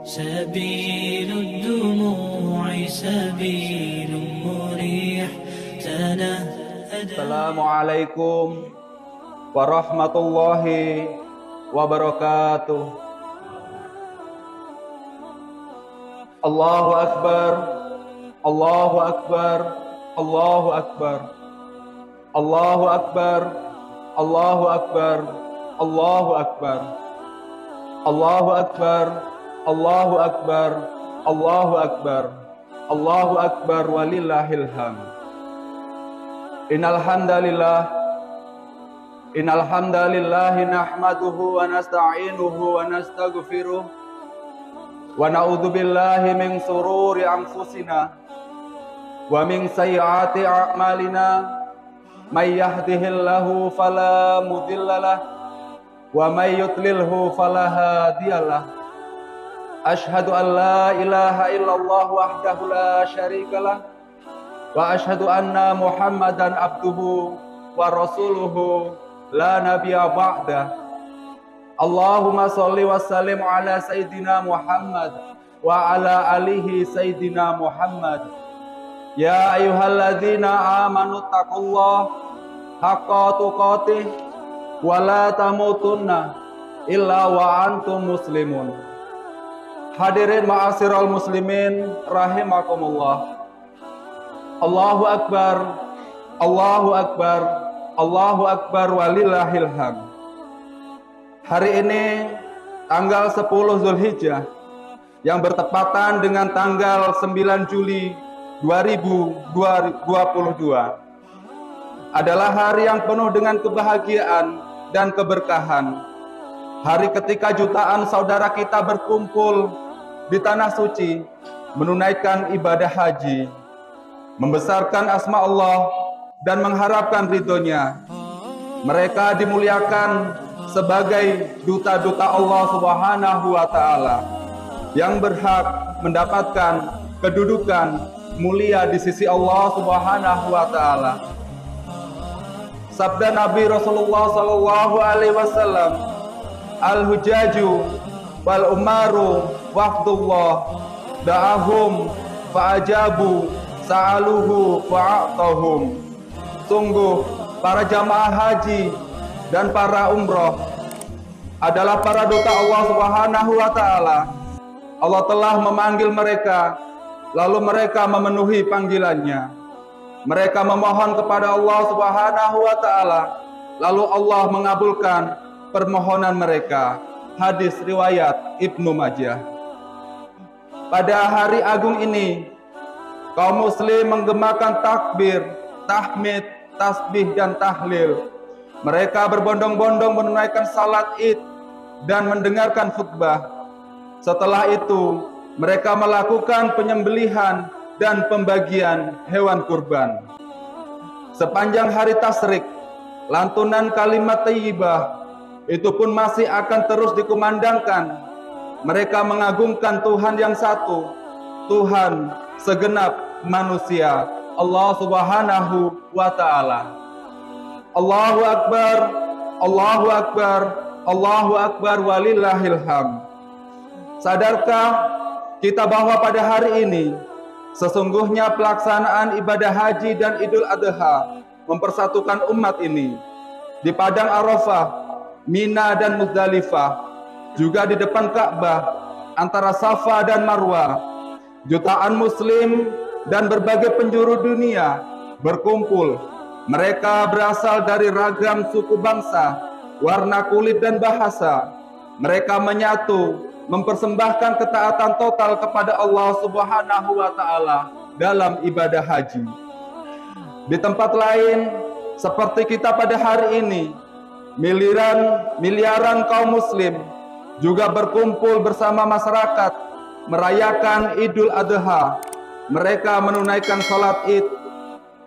سبيل الدموع سبيل مريح Assalamualaikum warahmatullahi wabarakatuh. Allahu Akbar, Allahu Akbar, Allahu Akbar, Allahu Akbar, Allahu Akbar, Allahu Akbar, Allahu Akbar, Allahu Akbar, Allahu Akbar, Allahu Akbar, walillahil hamd. Innal hamdalillah nahmaduhu wa nasta'inuhu wa nastaghfiruh wa na'udzu billahi min sururi anfusina wa min sayyiati a'malina may yahdihillahu fala mudhillalah wa may yudlilhu fala hadiyalah. Asyhadu an la ilaha illallah wahdahu la syarikalah wa asyhadu anna Muhammadan abduhu wa rasuluhu la nabiyya ba'da. Allahumma sholli wa sallim ala sayyidina Muhammad wa ala alihi sayyidina Muhammad. Ya ayyuhalladzina amanu taqullaha haqqa tuqatih wa la tamutunna illa wa antum muslimun. Hadirin ma'asyiral muslimin rahimakumullah. Allahu Akbar, Allahu Akbar, Allahu Akbar, walillahil hamd. Hari ini tanggal 10 Zulhijjah yang bertepatan dengan tanggal 9 Juli 2022 adalah hari yang penuh dengan kebahagiaan dan keberkahan. Hari ketika jutaan saudara kita berkumpul di tanah suci menunaikan ibadah haji, membesarkan asma Allah dan mengharapkan ridhonya. Mereka dimuliakan sebagai duta-duta Allah Subhanahu wa Ta'ala yang berhak mendapatkan kedudukan mulia di sisi Allah Subhanahu wa Ta'ala. Sabda Nabi Rasulullah sallallahu alaihi wasallam, al-hujaju wal umaru wafdullah da'ahum fa'ajabu sa'aluhu fa'atahum. Sungguh para jamaah haji dan para umroh adalah para duta Allah Subhanahu wa Ta'ala. Allah telah memanggil mereka, lalu mereka memenuhi panggilannya. Mereka memohon kepada Allah Subhanahu wa Ta'ala, lalu Allah mengabulkan permohonan mereka. Hadis riwayat Ibnu Majah. Pada hari agung ini, kaum muslim menggemakan takbir, tahmid, tasbih, dan tahlil. Mereka berbondong-bondong menunaikan salat Id dan mendengarkan khutbah. Setelah itu, mereka melakukan penyembelihan dan pembagian hewan kurban. Sepanjang hari tasyrik, lantunan kalimat thayyibah itu pun masih akan terus dikumandangkan. Mereka mengagungkan Tuhan yang satu, Tuhan segenap manusia, Allah Subhanahu wa Ta'ala. Allahu Akbar, Allahu Akbar, Allahu Akbar, walillahil hamd. Sadarkah kita bahwa pada hari ini sesungguhnya pelaksanaan ibadah haji dan Idul Adha mempersatukan umat ini di Padang Arafah, Mina dan Muzdalifah, juga di depan Ka'bah, antara Safa dan Marwah. Jutaan muslim dan berbagai penjuru dunia berkumpul. Mereka berasal dari ragam suku bangsa, warna kulit dan bahasa. Mereka menyatu mempersembahkan ketaatan total kepada Allah Subhanahu wa Ta'ala dalam ibadah haji. Di tempat lain, seperti kita pada hari ini, miliaran kaum muslim juga berkumpul bersama masyarakat merayakan Idul Adha. Mereka menunaikan salat Id,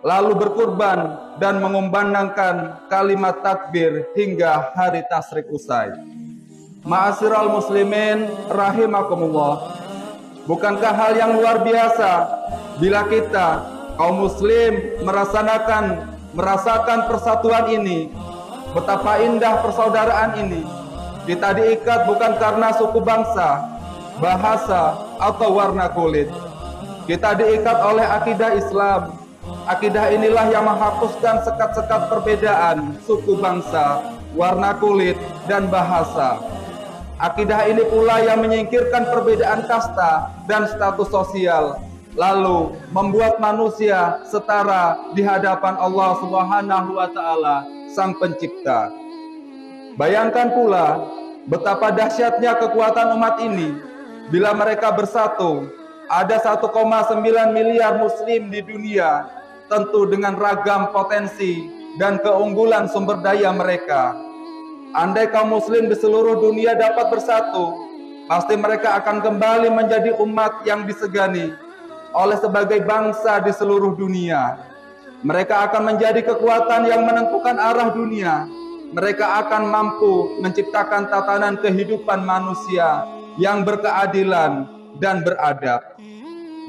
lalu berkurban dan mengumandangkan kalimat takbir hingga hari tasyrik usai. Ma'asyiral muslimin rahimakumullah. Bukankah hal yang luar biasa bila kita kaum muslim merasakan persatuan ini? Betapa indah persaudaraan ini. Kita diikat bukan karena suku bangsa, bahasa, atau warna kulit. Kita diikat oleh akidah Islam. Akidah inilah yang menghapuskan sekat-sekat perbedaan suku bangsa, warna kulit, dan bahasa. Akidah ini pula yang menyingkirkan perbedaan kasta dan status sosial, lalu membuat manusia setara di hadapan Allah Subhanahu wa Ta'ala, Sang Pencipta. Bayangkan pula betapa dahsyatnya kekuatan umat ini bila mereka bersatu. Ada 1,9 miliar muslim di dunia, tentu dengan ragam potensi dan keunggulan sumber daya mereka. Andai kaum muslim di seluruh dunia dapat bersatu, pasti mereka akan kembali menjadi umat yang disegani oleh sebagai bangsa di seluruh dunia. Mereka akan menjadi kekuatan yang menentukan arah dunia. Mereka akan mampu menciptakan tatanan kehidupan manusia yang berkeadilan dan beradab.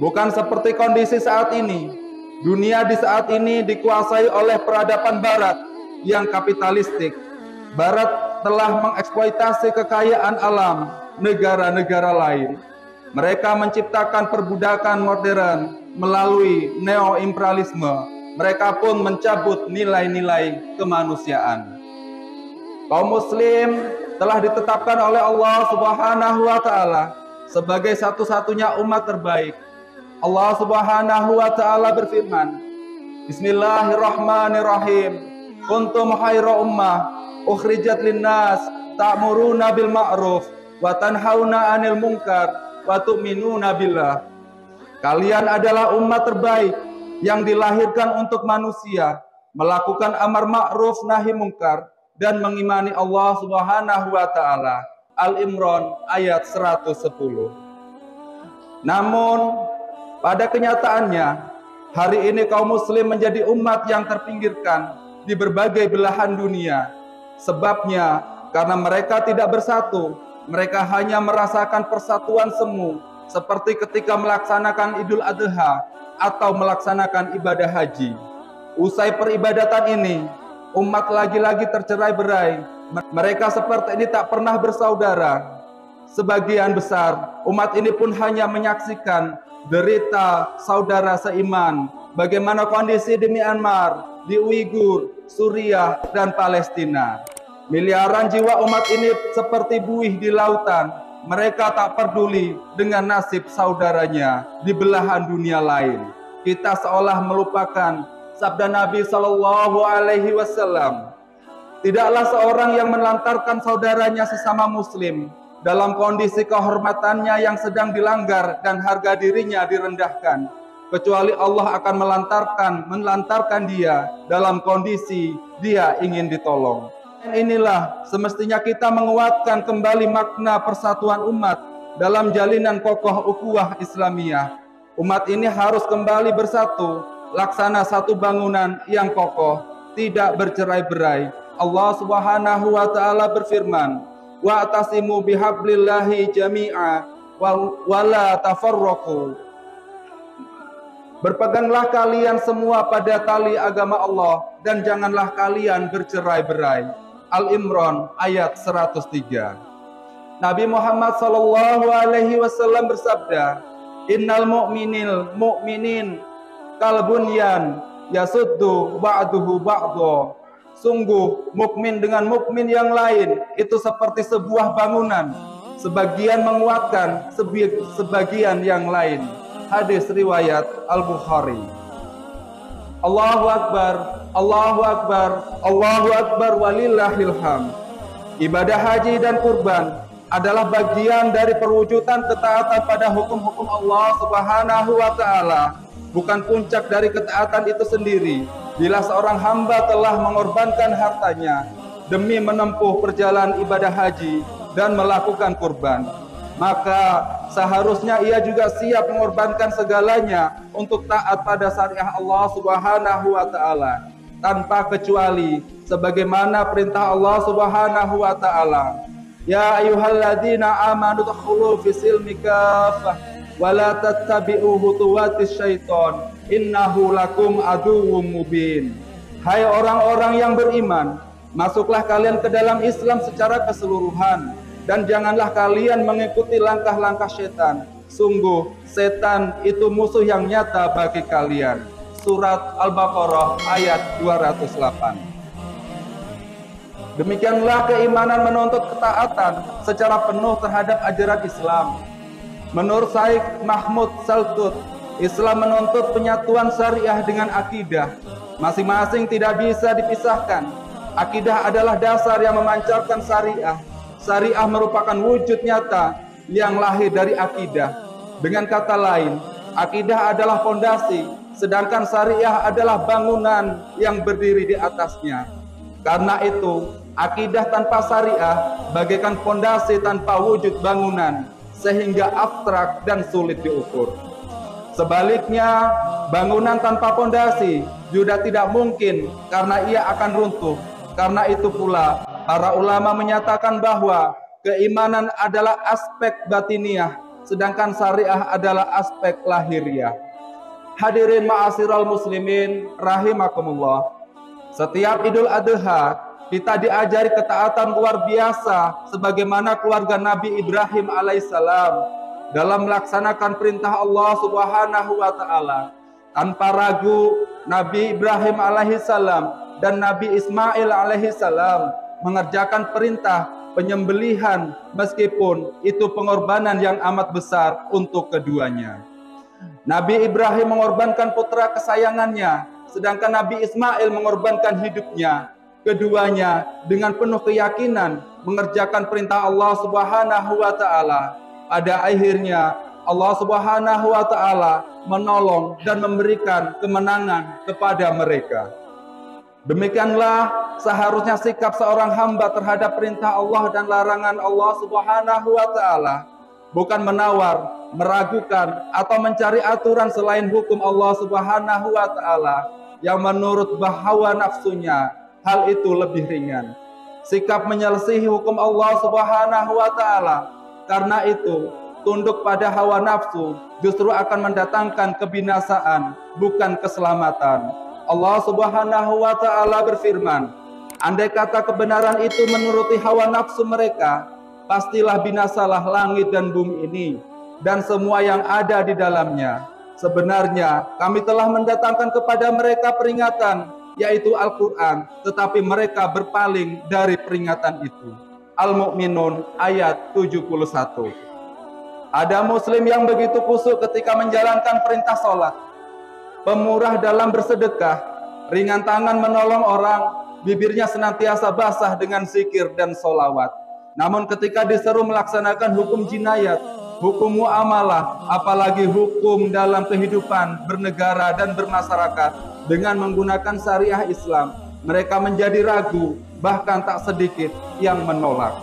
Bukan seperti kondisi saat ini. Dunia di saat ini dikuasai oleh peradaban barat yang kapitalistik. Barat telah mengeksploitasi kekayaan alam negara-negara lain. Mereka menciptakan perbudakan modern melalui neo-imperialisme. Mereka pun mencabut nilai-nilai kemanusiaan. Kaum muslim telah ditetapkan oleh Allah Subhanahu wa Ta'ala sebagai satu-satunya umat terbaik. Allah Subhanahu wa Ta'ala berfirman, Bismillahirrahmanirrahim. Kuntum khaira ummah ukhrijat linnas ta'muruna bil ma'ruf wa tanhauna 'anil munkar wa tu'minuna billah. Kalian adalah umat terbaik yang dilahirkan untuk manusia, melakukan amar ma'ruf nahi munkar dan mengimani Allah Subhanahu wa Ta'ala. Al-Imran ayat 110. Namun pada kenyataannya, hari ini kaum muslim menjadi umat yang terpinggirkan di berbagai belahan dunia. Sebabnya karena mereka tidak bersatu, mereka hanya merasakan persatuan semu seperti ketika melaksanakan Idul Adha atau melaksanakan ibadah haji. Usai peribadatan ini, umat lagi-lagi tercerai-berai. Mereka seperti ini tak pernah bersaudara. Sebagian besar umat ini pun hanya menyaksikan derita saudara seiman. Bagaimana kondisi di Myanmar, di Uighur, Suriah, dan Palestina. Miliaran jiwa umat ini seperti buih di lautan. Mereka tak peduli dengan nasib saudaranya di belahan dunia lain. Kita seolah melupakan sabda Nabi Shallallahu Alaihi Wasallam. Tidaklah seorang yang melantarkan saudaranya sesama muslim dalam kondisi kehormatannya yang sedang dilanggar dan harga dirinya direndahkan, kecuali Allah akan melantarkan dia dalam kondisi dia ingin ditolong. Inilah semestinya kita menguatkan kembali makna persatuan umat dalam jalinan kokoh ukhuwah Islamiyah. Umat ini harus kembali bersatu, laksana satu bangunan yang kokoh, tidak bercerai-berai. Allah Subhanahu wa Ta'ala berfirman, wa'tasimu bihablillahi jami'a wa la tafarraqu. Berpeganglah kalian semua pada tali agama Allah dan janganlah kalian bercerai-berai. Al-Imran ayat 103. Nabi Muhammad sallallahu alaihi wasallam bersabda, innal mu'minin kal bunyan yasuddu ba'duhu ba'dha. Sungguh mukmin dengan mukmin yang lain itu seperti sebuah bangunan, sebagian menguatkan sebagian yang lain. Hadis riwayat Al-Bukhari. Allahu Akbar, Allahu Akbar, Allahu Akbar walillahil hamd. Ibadah haji dan kurban adalah bagian dari perwujudan ketaatan pada hukum-hukum Allah Subhanahu wa Ta'ala, bukan puncak dari ketaatan itu sendiri. Bila seorang hamba telah mengorbankan hartanya demi menempuh perjalanan ibadah haji dan melakukan kurban, maka seharusnya ia juga siap mengorbankan segalanya untuk taat pada syariat Allah Subhanahu wa Ta'ala tanpa kecuali sebagaimana perintah Allah Subhanahu wa Ta'ala. Ya ayyuhalladzina amanu dkhulu fis silmi kaffah wa la tattabi'u khutuwatis syaiton innahu lakum aduwwum mubin. Hai orang-orang yang beriman, masuklah kalian ke dalam Islam secara keseluruhan dan janganlah kalian mengikuti langkah-langkah setan. Sungguh, setan itu musuh yang nyata bagi kalian. Surat Al-Baqarah ayat 208. Demikianlah keimanan menuntut ketaatan secara penuh terhadap ajaran Islam. Menurut Syekh Mahmud Saltut, Islam menuntut penyatuan syariah dengan akidah. Masing-masing tidak bisa dipisahkan. Akidah adalah dasar yang memancarkan syariah. Syariah merupakan wujud nyata yang lahir dari akidah. Dengan kata lain, akidah adalah fondasi, sedangkan syariah adalah bangunan yang berdiri di atasnya. Karena itu, akidah tanpa syariah bagaikan fondasi tanpa wujud bangunan, sehingga abstrak dan sulit diukur. Sebaliknya, bangunan tanpa fondasi juga tidak mungkin karena ia akan runtuh. Karena itu pula, para ulama menyatakan bahwa keimanan adalah aspek batiniah, sedangkan syariah adalah aspek lahiriah. Hadirin ma'asyiral muslimin rahimakumullah. Setiap Idul Adha kita diajari ketaatan luar biasa sebagaimana keluarga Nabi Ibrahim alaihissalam dalam melaksanakan perintah Allah Subhanahu wa taala. Tanpa ragu, Nabi Ibrahim alaihissalam dan Nabi Ismail alaihissalam mengerjakan perintah penyembelihan meskipun itu pengorbanan yang amat besar untuk keduanya. Nabi Ibrahim mengorbankan putra kesayangannya, sedangkan Nabi Ismail mengorbankan hidupnya. Keduanya dengan penuh keyakinan mengerjakan perintah Allah Subhanahu wa taala. Pada akhirnya Allah Subhanahu wa taala menolong dan memberikan kemenangan kepada mereka. Demikianlah seharusnya sikap seorang hamba terhadap perintah Allah dan larangan Allah Subhanahu wa taala, bukan menawar, meragukan atau mencari aturan selain hukum Allah Subhanahu wa taala yang menurut hawa nafsunya hal itu lebih ringan. Sikap menyelisihi hukum Allah Subhanahu wa taala karena itu tunduk pada hawa nafsu justru akan mendatangkan kebinasaan, bukan keselamatan. Allah Subhanahu wa taala berfirman, andai kata kebenaran itu menuruti hawa nafsu mereka, pastilah binasalah langit dan bumi ini dan semua yang ada di dalamnya. Sebenarnya kami telah mendatangkan kepada mereka peringatan, yaitu Al-Quran, tetapi mereka berpaling dari peringatan itu. Al-Mu'minun ayat 71. Ada muslim yang begitu khusyuk ketika menjalankan perintah sholat, pemurah dalam bersedekah, ringan tangan menolong orang, bibirnya senantiasa basah dengan zikir dan sholawat. Namun ketika diseru melaksanakan hukum jinayat, hukum muamalah, apalagi hukum dalam kehidupan bernegara dan bermasyarakat dengan menggunakan syariah Islam, mereka menjadi ragu, bahkan tak sedikit yang menolak.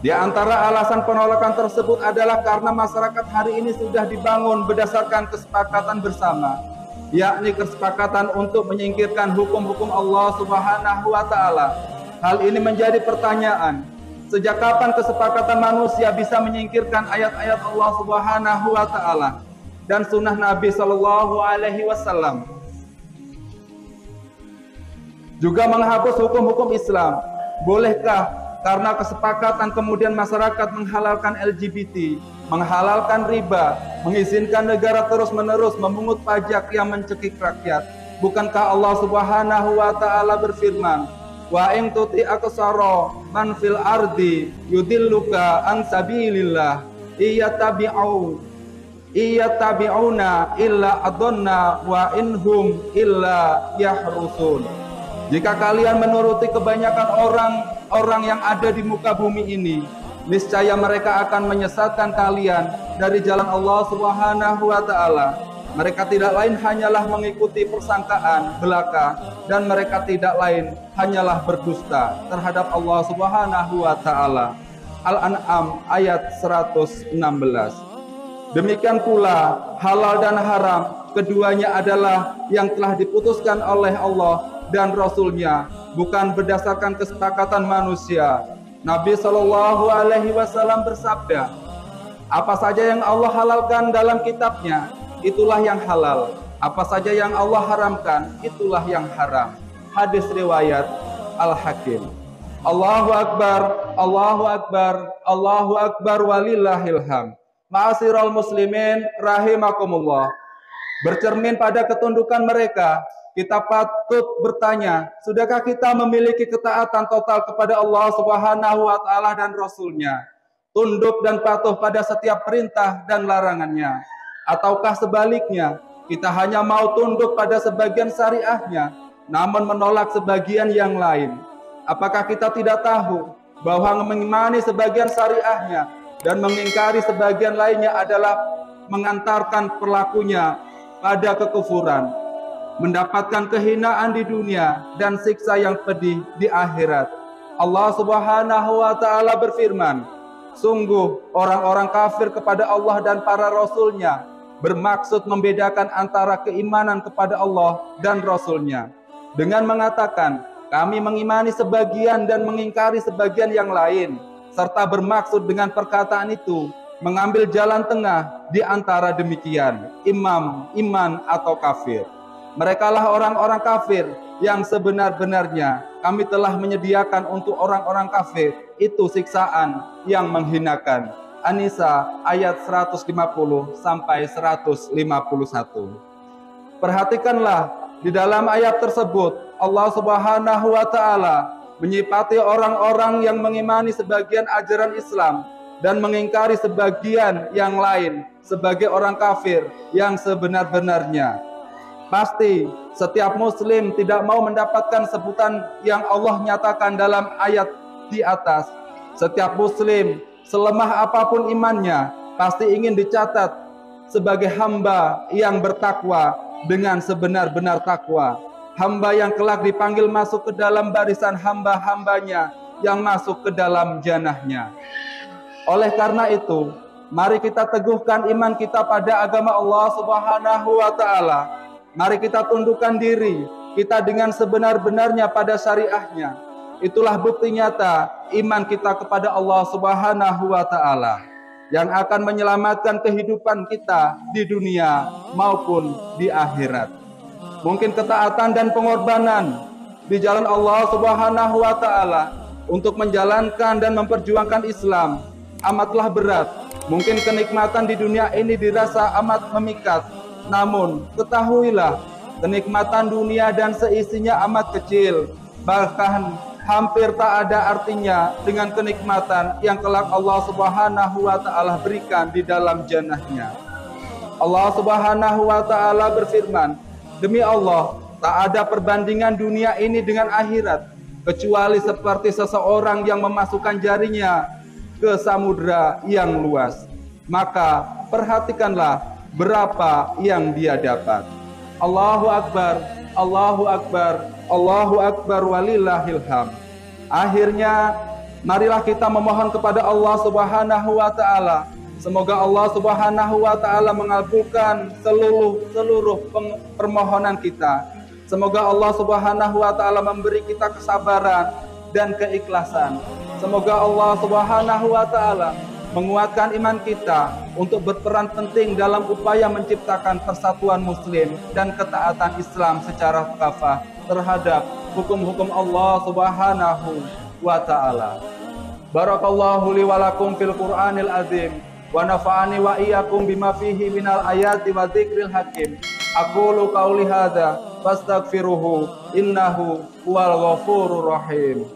Di antara alasan penolakan tersebut adalah karena masyarakat hari ini sudah dibangun berdasarkan kesepakatan bersama, yakni kesepakatan untuk menyingkirkan hukum-hukum Allah Subhanahu wa taala. Hal ini menjadi pertanyaan, sejak kapan kesepakatan manusia bisa menyingkirkan ayat-ayat Allah Subhanahu wa taala dan sunnah Nabi sallallahu alaihi wasallam? Juga menghapus hukum-hukum Islam. Bolehkah karena kesepakatan kemudian masyarakat menghalalkan LGBT, menghalalkan riba, mengizinkan negara terus-menerus memungut pajak yang mencekik rakyat? Bukankah Allah Subhanahu wa taala berfirman, wa in tuti aksara man fil ardi yudilluka an sabilillah iyattabi'una illa adonna wa inhum illa yahrusun. Jika kalian menuruti kebanyakan orang yang ada di muka bumi ini, niscaya mereka akan menyesatkan kalian dari jalan Allah Subhanahu wa taala. Mereka tidak lain hanyalah mengikuti persangkaan belaka, dan mereka tidak lain hanyalah berdusta terhadap Allah Subhanahu wa taala. Al-An'am ayat 116. Demikian pula halal dan haram, keduanya adalah yang telah diputuskan oleh Allah dan Rasul-Nya, bukan berdasarkan kesepakatan manusia. Nabi Shallallahu Alaihi Wasallam bersabda, apa saja yang Allah halalkan dalam kitabnya, itulah yang halal. Apa saja yang Allah haramkan, itulah yang haram. Hadis riwayat Al-Hakim. Allahu Akbar, Allahu Akbar, Allahu Akbar walillahil hamd. Ma'asyiral muslimin rahimakumullah. Bercermin pada ketundukan mereka, kita patut bertanya, sudahkah kita memiliki ketaatan total kepada Allah Subhanahu wa taala dan Rasul-Nya? Tunduk dan patuh pada setiap perintah dan larangannya. Ataukah sebaliknya, kita hanya mau tunduk pada sebagian syariahnya, namun menolak sebagian yang lain? Apakah kita tidak tahu bahwa mengimani sebagian syariahnya dan mengingkari sebagian lainnya adalah mengantarkan pelakunya pada kekufuran, mendapatkan kehinaan di dunia dan siksa yang pedih di akhirat? Allah Subhanahu wa taala berfirman, sungguh orang-orang kafir kepada Allah dan para Rasul-Nya bermaksud membedakan antara keimanan kepada Allah dan Rasul-Nya dengan mengatakan, kami mengimani sebagian dan mengingkari sebagian yang lain, serta bermaksud dengan perkataan itu mengambil jalan tengah di antara demikian, iman atau kafir. Merekalah orang-orang kafir yang sebenar-benarnya kami telah menyediakan untuk orang-orang kafir itu siksaan yang menghinakan. An-Nisa ayat 150 sampai 151. Perhatikanlah di dalam ayat tersebut Allah Subhanahu wa taala menyifati orang-orang yang mengimani sebagian ajaran Islam dan mengingkari sebagian yang lain sebagai orang kafir yang sebenar-benarnya. Pasti setiap muslim tidak mau mendapatkan sebutan yang Allah nyatakan dalam ayat di atas. Setiap muslim, selemah apapun imannya, pasti ingin dicatat sebagai hamba yang bertakwa dengan sebenar-benar takwa. Hamba yang kelak dipanggil masuk ke dalam barisan hamba-hambanya yang masuk ke dalam jannahnya. Oleh karena itu, mari kita teguhkan iman kita pada agama Allah Subhanahu wa taala. Mari kita tundukkan diri kita dengan sebenar-benarnya pada syariahnya. Itulah bukti nyata iman kita kepada Allah Subhanahu wa taala yang akan menyelamatkan kehidupan kita di dunia maupun di akhirat. Mungkin ketaatan dan pengorbanan di jalan Allah Subhanahu wa taala untuk menjalankan dan memperjuangkan Islam amatlah berat. Mungkin kenikmatan di dunia ini dirasa amat memikat. Namun ketahuilah, kenikmatan dunia dan seisinya amat kecil, bahkan hampir tak ada artinya dengan kenikmatan yang kelak Allah Subhanahu wa taala berikan di dalam jannahnya. Allah Subhanahu wa taala berfirman, demi Allah, tak ada perbandingan dunia ini dengan akhirat, kecuali seperti seseorang yang memasukkan jarinya ke samudra yang luas. Maka perhatikanlah berapa yang dia dapat. Allahu Akbar, Allahu Akbar, Allahu Akbar walillahil hamd. Akhirnya, marilah kita memohon kepada Allah Subhanahu wa taala. Semoga Allah Subhanahu wa taala mengabulkan seluruh permohonan kita. Semoga Allah Subhanahu wa taala memberi kita kesabaran dan keikhlasan. Semoga Allah Subhanahu wa taala menguatkan iman kita untuk berperan penting dalam upaya menciptakan persatuan muslim dan ketaatan Islam secara kafah terhadap hukum-hukum Allah Subhanahu wa taala. Barakallahu li wa lakum fil Qur'anil azim wa nafa'ani wa iyyakum bima fihi minal ayati wa dzikril hakim. Aqulu qauli hadza fastaghfiruhu innahu huwal ghafurur rahim.